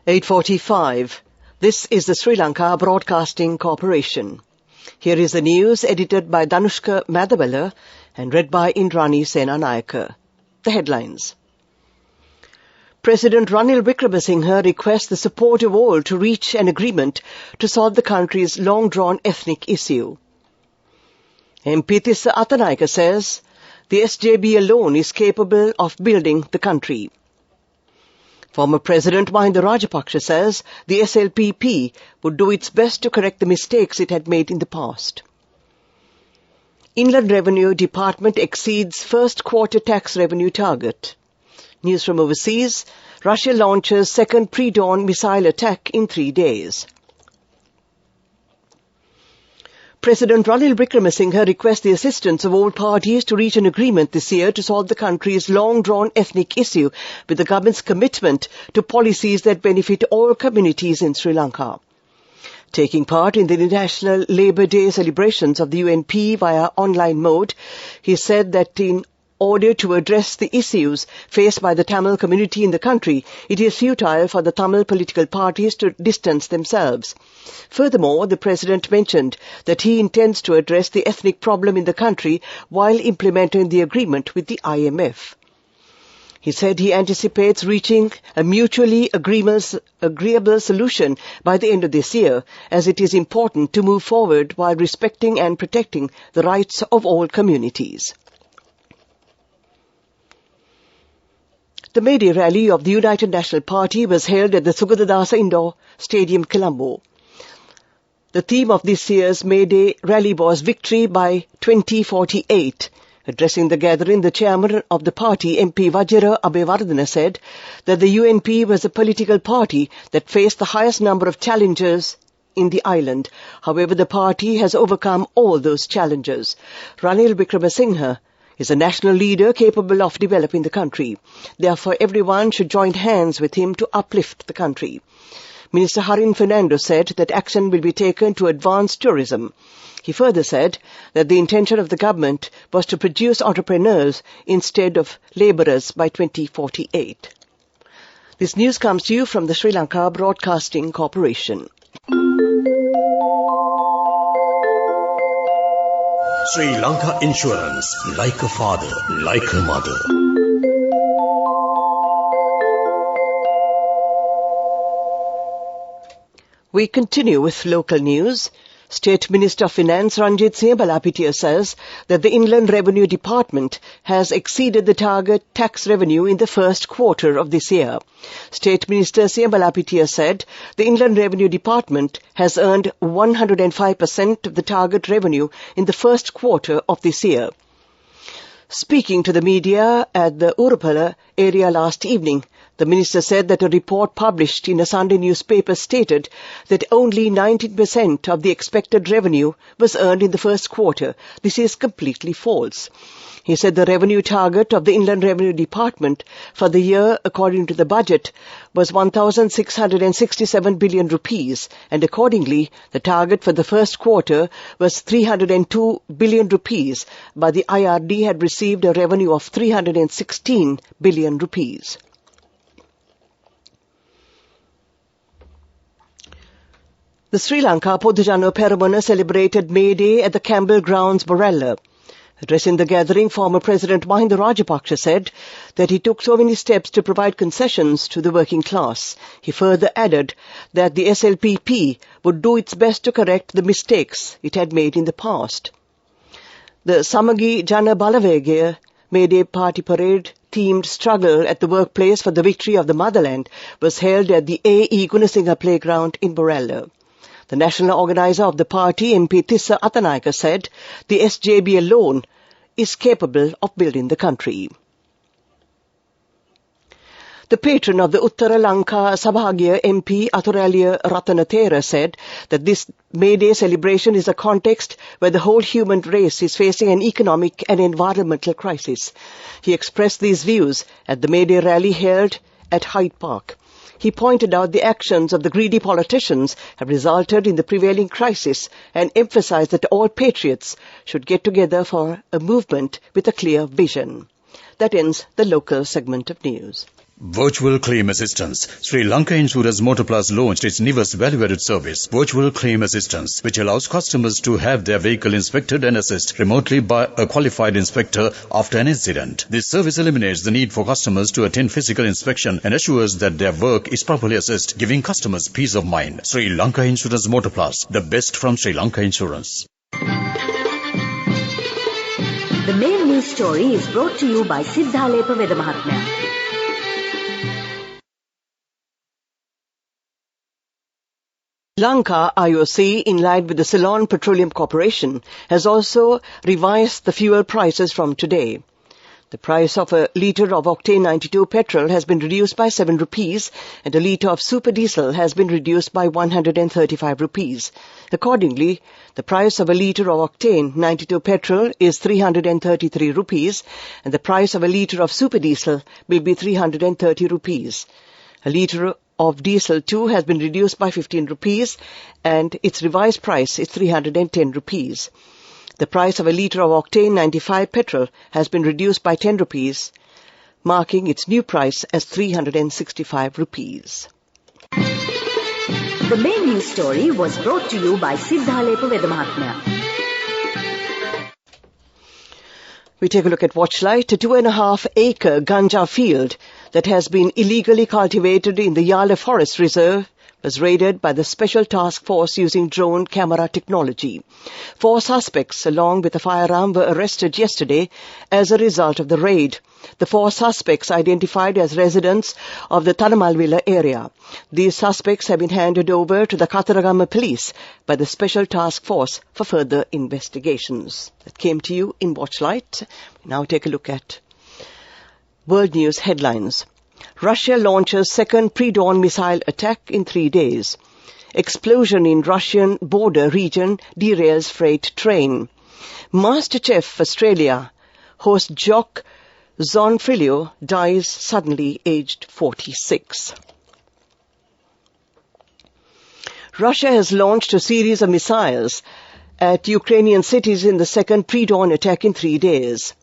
8:45. This is the Sri Lanka Broadcasting Corporation. Here is the news edited by Danushka Madhavella and read by Indrani Senanayake. The headlines. President Ranil Wickremesinghe requests the support of all to reach an agreement to solve the country's long-drawn ethnic issue. MP Tissa Athanayake says the SJB alone is capable of building the country. Former President Mahinda Rajapaksa says the SLBC would do its best to correct the mistakes it had made in the past. Inland Revenue Department exceeds first quarter tax revenue target. News from overseas, Russia launches second pre-dawn missile attack in 3 days. President Ranil Wickremesinghe requests the assistance of all parties to reach an agreement this year to solve the country's long-drawn ethnic issue with the government's commitment to policies that benefit all communities in Sri Lanka. Taking part in the International Labour Day celebrations of the UNP via online mode, he said that in order to address the issues faced by the Tamil community in the country, it is futile for the Tamil political parties to distance themselves. Furthermore, the President mentioned that he intends to address the ethnic problem in the country while implementing the agreement with the IMF. He said he anticipates reaching a mutually agreeable solution by the end of this year, as it is important to move forward while respecting and protecting the rights of all communities. The May Day rally of the United National Party was held at the Sugadadasa Indoor Stadium, Colombo. The theme of this year's May Day rally was Victory by 2048. Addressing the gathering, the chairman of the party, MP Vajira Abeyewardena, said that the UNP was a political party that faced the highest number of challenges in the island. However, the party has overcome all those challenges. Ranil Wickremesinghe is a national leader capable of developing the country. Therefore, everyone should join hands with him to uplift the country. Minister Harin Fernando said that action will be taken to advance tourism. He further said that the intention of the government was to produce entrepreneurs instead of labourers by 2048. This news comes to you from the Sri Lanka Broadcasting Corporation. Sri Lanka Insurance, like a father, like a mother. We continue with local news. State Minister of Finance Ranjit Singh Balapitiya says that the Inland Revenue Department has exceeded the target tax revenue in the first quarter of this year. State Minister Singh Balapitiya said the Inland Revenue Department has earned 105% of the target revenue in the first quarter of this year. Speaking to the media at the Urupala area last evening, the minister said that a report published in a Sunday newspaper stated that only 19% of the expected revenue was earned in the first quarter. This is completely false. He said the revenue target of the Inland Revenue Department for the year, according to the budget, was 1,667 billion rupees, and accordingly, the target for the first quarter was 302 billion rupees, but the IRD had received a revenue of 316 billion rupees. The Sri Lanka Podujano Peramana celebrated May Day at the Campbell Grounds, Borella. Addressing the gathering, former President Mahinda Rajapaksa said that he took so many steps to provide concessions to the working class. He further added that the SLBC would do its best to correct the mistakes it had made in the past. The Samagi Jana Balavegaya May Day Party Parade themed struggle at the workplace for the victory of the motherland was held at the A.E. Gunasinghe Playground in Borella. The national organizer of the party, MP Tissa Athanayake, said the SJB alone is capable of building the country. The patron of the Uttara Lanka Sabhagya, MP Athuraliya Ratanathera, said that this May Day celebration is a context where the whole human race is facing an economic and environmental crisis. He expressed these views at the May Day rally held at Hyde Park. He pointed out the actions of the greedy politicians have resulted in the prevailing crisis and emphasized that all patriots should get together for a movement with a clear vision. That ends the local segment of news. Virtual Claim Assistance. Sri Lanka Insurance Motor Plus launched its newest value-added service, Virtual Claim Assistance, which allows customers to have their vehicle inspected and assessed remotely by a qualified inspector after an incident. This service eliminates the need for customers to attend physical inspection and assures that their work is properly assessed, giving customers peace of mind. Sri Lanka Insurance Motor Plus, the best from Sri Lanka Insurance. The main news story is brought to you by Siddhalepa Vedamahatmya. Lanka IOC, in line with the Ceylon Petroleum Corporation, has also revised the fuel prices from today. The price of a litre of octane 92 petrol has been reduced by 7 rupees and a litre of super diesel has been reduced by 135 rupees. Accordingly, the price of a litre of octane 92 petrol is 333 rupees and the price of a litre of super diesel will be 330 rupees. A litre of diesel too has been reduced by 15 rupees and its revised price is 310 rupees. The price of a litre of octane 95 petrol has been reduced by 10 rupees, marking its new price as 365 rupees. The main news story was brought to you by Siddhalepa Vedamahatmya. We take a look at Watchlight. A 2.5-acre ganja field that has been illegally cultivated in the Yala Forest Reserve was raided by the Special Task Force using drone camera technology. 4 suspects, along with a firearm, were arrested yesterday as a result of the raid. The 4 suspects identified as residents of the Tanamalvilla area. These suspects have been handed over to the Kataragama police by the Special Task Force for further investigations. That came to you in Watchlight. Now take a look at World News headlines. Russia launches second pre-dawn missile attack in 3 days. Explosion in Russian border region derails freight train. MasterChef Australia host Jock Zonfrilio dies suddenly, aged 46. Russia has launched a series of missiles at Ukrainian cities in the second pre-dawn attack in 3 days.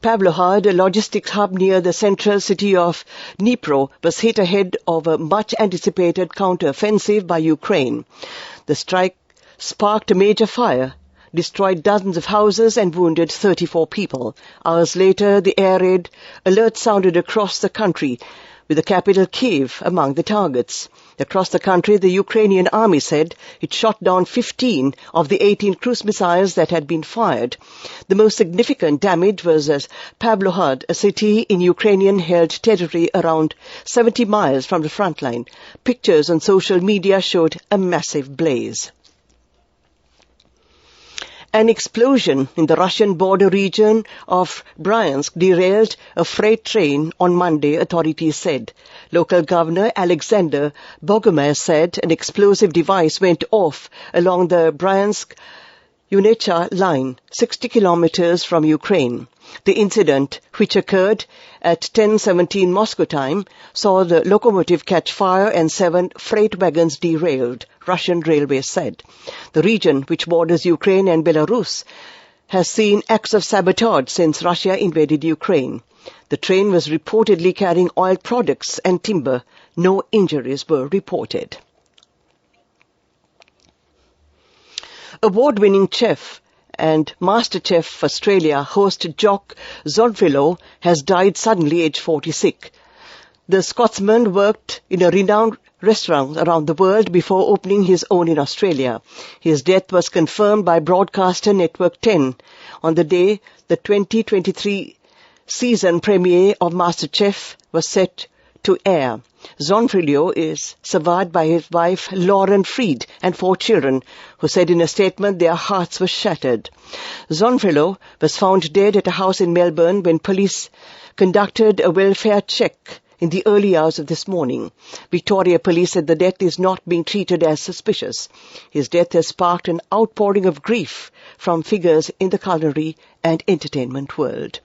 Pavlohad, a logistics hub near the central city of Dnipro, was hit ahead of a much-anticipated counter-offensive by Ukraine. The strike sparked a major fire, destroyed dozens of houses and wounded 34 people. Hours later, the air raid alert sounded across the country, with the capital Kyiv among the targets. Across the country, the Ukrainian army said it shot down 15 of the 18 cruise missiles that had been fired. The most significant damage was at Pavlohad, a city in Ukrainian-held territory around 70 miles from the front line. Pictures on social media showed a massive blaze. An explosion in the Russian border region of Bryansk derailed a freight train on Monday, authorities said. Local governor Alexander Bogomaz said an explosive device went off along the Bryansk-Unecha line, 60 kilometers from Ukraine. The incident, which occurred at 10:17 Moscow time, saw the locomotive catch fire and 7 freight wagons derailed, Russian railways said. The region, which borders Ukraine and Belarus, has seen acts of sabotage since Russia invaded Ukraine. The train was reportedly carrying oil products and timber. No injuries were reported. Award-winning chef and MasterChef Australia host Jock Zonfrilio has died suddenly, aged 46. The Scotsman worked in a renowned restaurant around the world before opening his own in Australia. His death was confirmed by broadcaster Network 10 on the day the 2023 season premiere of MasterChef was set to air. Zonfrilio is survived by his wife Lauren Freed and 4 children, who said in a statement their hearts were shattered. Zonfrilio was found dead at a house in Melbourne when police conducted a welfare check in the early hours of this morning. Victoria Police said the death is not being treated as suspicious. His death has sparked an outpouring of grief from figures in the culinary and entertainment world.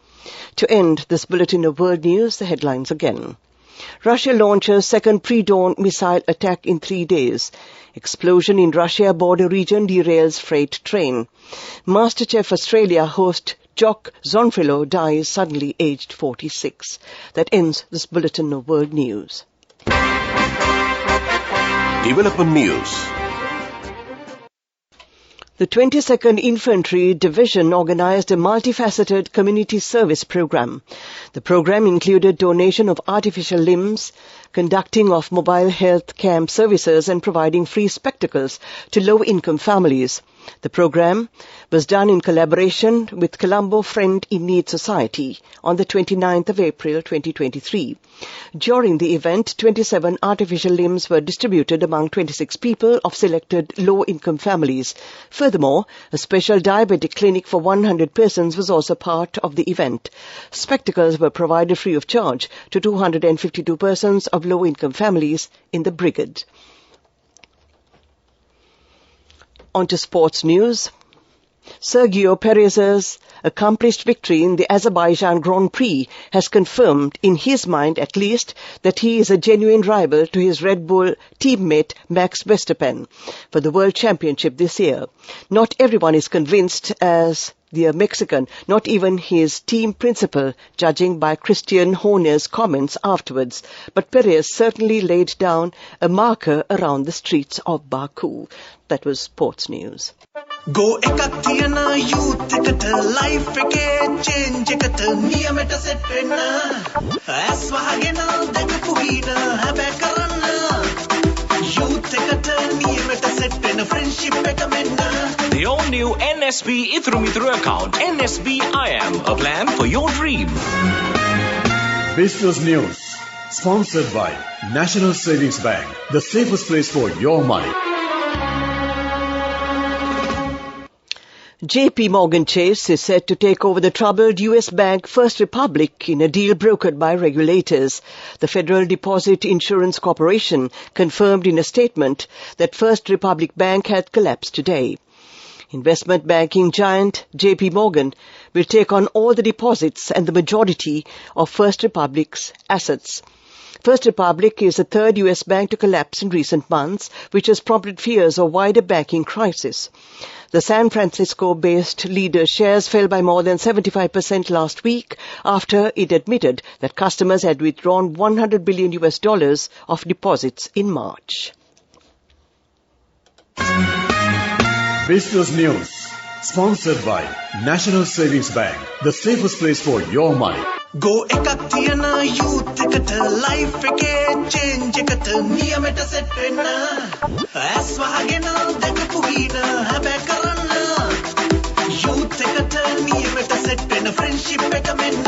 To end this bulletin of world news, the headlines again. Russia launches second pre-dawn missile attack in 3 days. Explosion in Russia border region derails freight train. MasterChef Australia host Jock Zonfilo dies suddenly aged 46. That ends this bulletin of world news. Development news. The 22nd Infantry Division organized a multifaceted community service program. The program included donation of artificial limbs, conducting of mobile health camp services and providing free spectacles to low-income families. The program was done in collaboration with Colombo Friend in Need Society on the 29th of April 2023. During the event, 27 artificial limbs were distributed among 26 people of selected low-income families. Furthermore, a special diabetic clinic for 100 persons was also part of the event. Spectacles were provided free of charge to 252 persons of low-income families in the brigade. On to sports news. Sergio Perez's accomplished victory in the Azerbaijan Grand Prix has confirmed, in his mind at least, that he is a genuine rival to his Red Bull teammate Max Verstappen for the World Championship this year. Not everyone is convinced, as the Mexican, not even his team principal, judging by Christian Horner's comments afterwards. But Perez certainly laid down a marker around the streets of Baku. That was sports news. Go ekak thiyana youth eකට life එකේ change එකට නියමෙට set වෙන්න ඇස් වහගෙන දැකපු හින හැබැයි කරන්න youth එකට නියමෙට set වෙන friendship එක මෙන්න. The all new NSB Ithru Mithru account, NSB IM, a plan for your dream. Business News, sponsored by National Savings Bank, the safest place for your money. JP Morgan Chase is set to take over the troubled U.S. bank First Republic in a deal brokered by regulators. The Federal Deposit Insurance Corporation confirmed in a statement that First Republic Bank had collapsed today. Investment banking giant JP Morgan will take on all the deposits and the majority of First Republic's assets. First Republic is the third U.S. bank to collapse in recent months, which has prompted fears of wider banking crisis. The San Francisco-based leader shares fell by more than 75% last week after it admitted that customers had withdrawn $100 billion of deposits in March. Business News, sponsored by National Savings Bank, the safest place for your money. Go ekak thiyana youth එකට life එකේ change එකට නියමෙට set වෙන්න ඇස් වහගෙන දැකපු හින හැබැයි කරන්න youth එකට නියමෙට set වෙන friendship එක මෙන්න.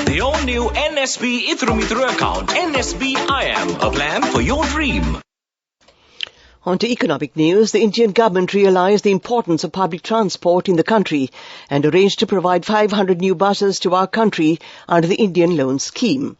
The all new NSB Ithru Mithru account, NSB IM, a plan for your dream. On to economic news, the Indian government realized the importance of public transport in the country and arranged to provide 500 new buses to our country under the Indian Loan Scheme.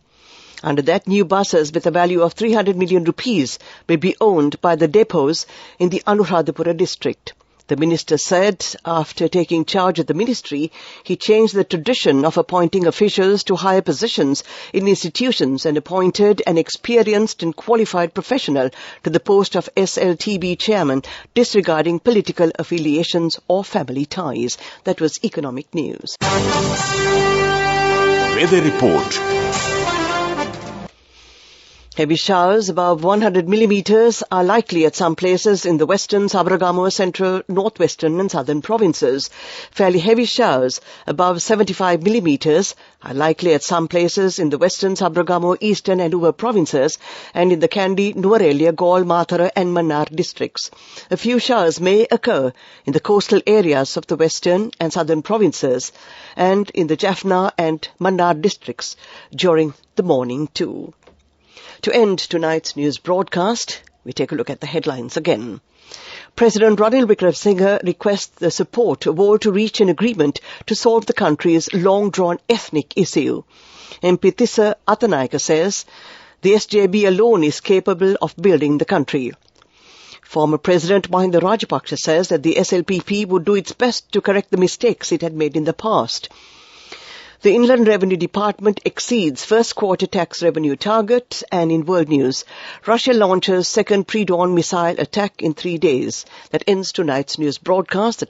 Under that, new buses with a value of 300 million rupees will be owned by the depots in the Anuradhapura district. The minister said after taking charge of the ministry, he changed the tradition of appointing officials to higher positions in institutions and appointed an experienced and qualified professional to the post of SLTB chairman, disregarding political affiliations or family ties. That was economic news. Weather report. Heavy showers above 100 millimeters are likely at some places in the western, Sabaragamuwa, central, northwestern and southern provinces. Fairly heavy showers above 75 millimeters are likely at some places in the western, Sabaragamuwa, eastern and Uva provinces and in the Kandy, Nuwara, Gaul, Mathura and Mannar districts. A few showers may occur in the coastal areas of the western and southern provinces and in the Jaffna and Mannar districts during the morning too. To end tonight's news broadcast, we take a look at the headlines again. President Ranil Wickremesinghe requests the support of all to reach an agreement to solve the country's long-drawn ethnic issue. MP Tissa Athanayake says the SJB alone is capable of building the country. Former President Mahinda Rajapaksa says that the SLBC would do its best to correct the mistakes it had made in the past. The Inland Revenue Department exceeds first quarter tax revenue target, and in world news, Russia launches second pre-dawn missile attack in 3 days. That ends tonight's news broadcast.